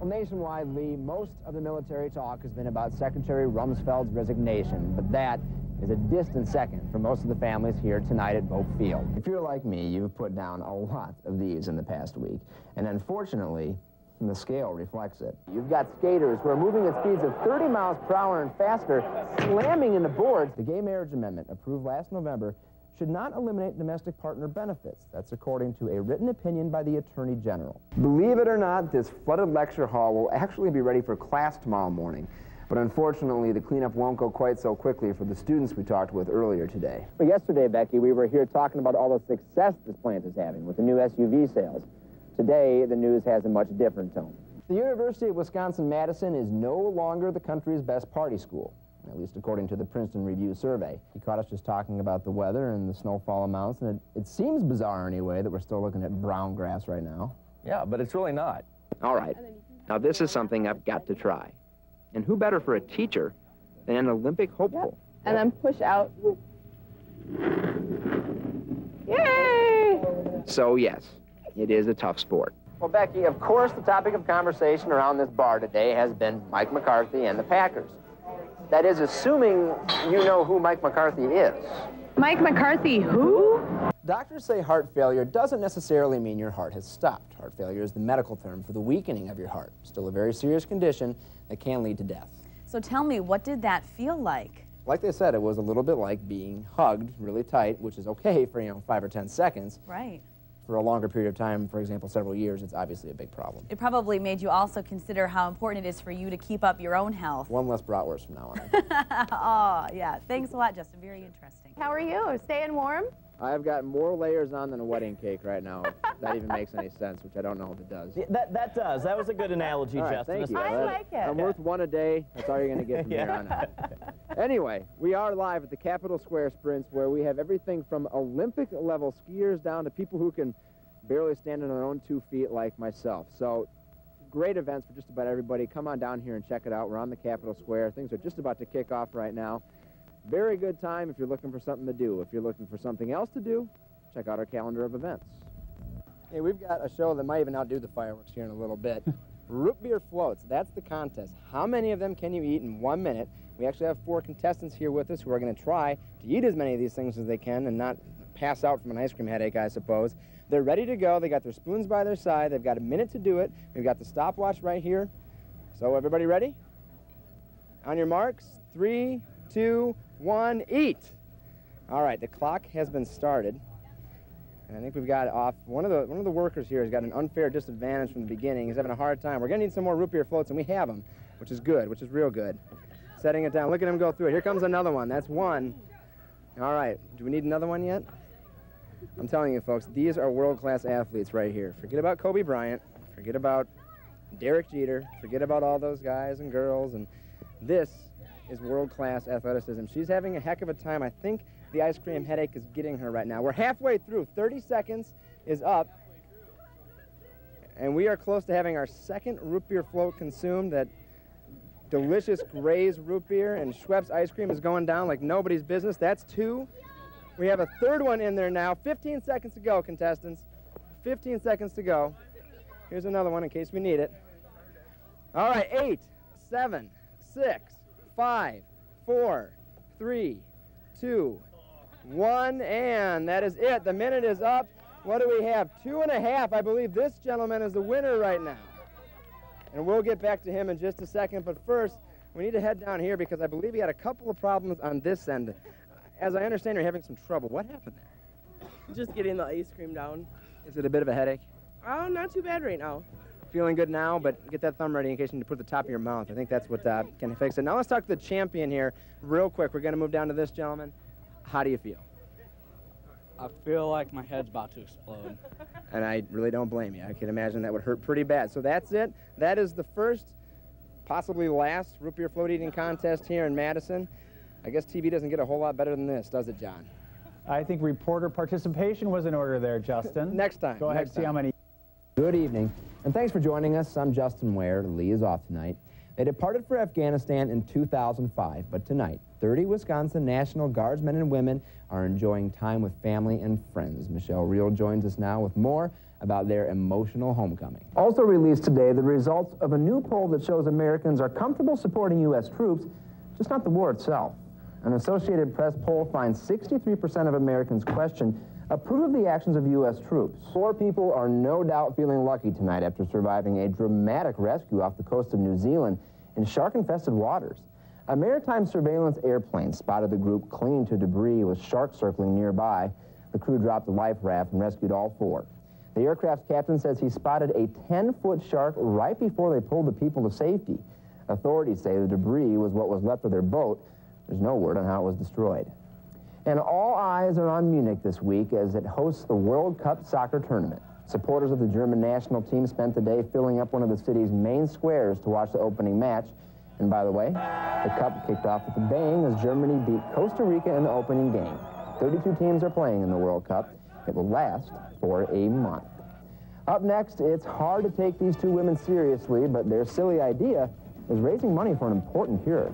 Well, nationwide, most of the military talk has been about Secretary Rumsfeld's resignation, but that is a distant second for most of the families here tonight at Vogt Field. If you're like me, you've put down a lot of these in the past week, and unfortunately, the scale reflects it. You've got skaters who are moving at speeds of 30 miles per hour and faster, slamming into boards. The gay marriage amendment, approved last November, should not eliminate domestic partner benefits. That's according to a written opinion by the Attorney General. Believe it or not, this flooded lecture hall will actually be ready for class tomorrow morning. But unfortunately, the cleanup won't go quite so quickly for the students we talked with earlier today. But yesterday, Becky, we were here talking about all the success this plant is having with the new SUV sales. Today, the news has a much different tone. The University of Wisconsin-Madison is no longer the country's best party school, at least according to the Princeton Review survey. He caught us just talking about the weather and the snowfall amounts, and it seems bizarre anyway that we're still looking at brown grass right now. Yeah, but it's really not. All right. Now, this is something I've got to try. And who better for a teacher than an Olympic hopeful? Yep. And then push out. Yay! So, yes, it is a tough sport. Well, Becky, of course, the topic of conversation around this bar today has been Mike McCarthy and the Packers. That is, assuming you know who Mike McCarthy is. Mike McCarthy, who? Doctors say heart failure doesn't necessarily mean your heart has stopped. Heart failure is the medical term for the weakening of your heart. Still a very serious condition that can lead to death. So tell me, what did that feel like? Like they said, it was a little bit like being hugged really tight, which is okay for, 5 or 10 seconds. Right. For a longer period of time, for example, several years, it's obviously a big problem. It probably made you also consider how important it is for you to keep up your own health. One less bratwurst from now on. Oh, yeah. Thanks a lot, Justin. Very interesting. How are you? Staying warm? I've got more layers on than a wedding cake right now. If that even makes any sense, which I don't know if it does. Yeah, that does. That was a good analogy, all right, Justin. Thank you. I like it. I'm worth one a day. That's all you're going to get from here on out. Anyway, we are live at the Capitol Square Sprints, where we have everything from Olympic-level skiers down to people who can barely stand on their own 2 feet like myself. So, great events for just about everybody. Come on down here and check it out. We're on the Capitol Square. Things are just about to kick off right now. Very good time if you're looking for something to do. If you're looking for something else to do, check out our calendar of events. Hey, we've got a show that might even outdo the fireworks here in a little bit. Root beer floats, that's the contest. How many of them can you eat in 1 minute? We actually have 4 contestants here with us who are going to try to eat as many of these things as they can and not pass out from an ice cream headache, I suppose. They're ready to go. They got their spoons by their side. They've got a minute to do it. We've got the stopwatch right here. So everybody ready? On your marks, 3, 2, 1, eat. All right, the clock has been started. And I think we've got off, one of the workers here has got an unfair disadvantage from the beginning. He's having a hard time. We're going to need some more root beer floats, and we have them, which is good, which is real good. Setting it down. Look at him go through it. Here comes another one. That's one. All right, do we need another one yet? I'm telling you, folks, these are world-class athletes right here. Forget about Kobe Bryant. Forget about Derek Jeter. Forget about all those guys and girls. And this is world-class athleticism. She's having a heck of a time. I think the ice cream headache is getting her right now. We're halfway through. 30 seconds is up. And we are close to having our second root beer float consumed. That delicious Gray's root beer and Schweppes ice cream is going down like nobody's business. That's 2. We have a third one in there now. 15 seconds to go, contestants. 15 seconds to go. Here's another one in case we need it. All right, 8, 7, 6, 5, 4, 3, 2, 1, and that is it. The minute is up. What do we have? 2.5. I believe this gentleman is the winner right now. And we'll get back to him in just a second, but first, we need to head down here because I believe he had a couple of problems on this end. As I understand, you're having some trouble. What happened there? Just getting the ice cream down. Is it a bit of a headache? Oh, not too bad right now. Feeling good now, but get that thumb ready in case you need to put the top of your mouth. I think that's what can fix it. Now let's talk to the champion here real quick. We're going to move down to this gentleman. How do you feel? I feel like my head's about to explode. And I really don't blame you. I can imagine that would hurt pretty bad. So that's it. That is the first, possibly last, root beer float eating contest here in Madison. I guess TV doesn't get a whole lot better than this, does it, John? I think reporter participation was in order there, Justin. Next time. Go ahead and see how many. Good evening, and thanks for joining us. I'm Justin Ware. Lee is off tonight. They departed for Afghanistan in 2005, but tonight, 30 Wisconsin National Guardsmen and women are enjoying time with family and friends. Michelle Reel joins us now with more. about their emotional homecoming. Also released today, the results of a new poll that shows Americans are comfortable supporting U.S. troops, just not the war itself. An Associated Press poll finds 63% of Americans approve of the actions of U.S. troops. 4 people are no doubt feeling lucky tonight after surviving a dramatic rescue off the coast of New Zealand in shark-infested waters. A maritime surveillance airplane spotted the group clinging to debris with sharks circling nearby. The crew dropped a life raft and rescued all 4. The aircraft's captain says he spotted a 10-foot shark right before they pulled the people to safety. Authorities say the debris was what was left of their boat. There's no word on how it was destroyed. And all eyes are on Munich this week as it hosts the World Cup soccer tournament. Supporters of the German national team spent the day filling up one of the city's main squares to watch the opening match. And by the way, the Cup kicked off with a bang as Germany beat Costa Rica in the opening game. 32 teams are playing in the World Cup. It will last for a month. Up next, it's hard to take these 2 women seriously, but their silly idea is raising money for an important cure.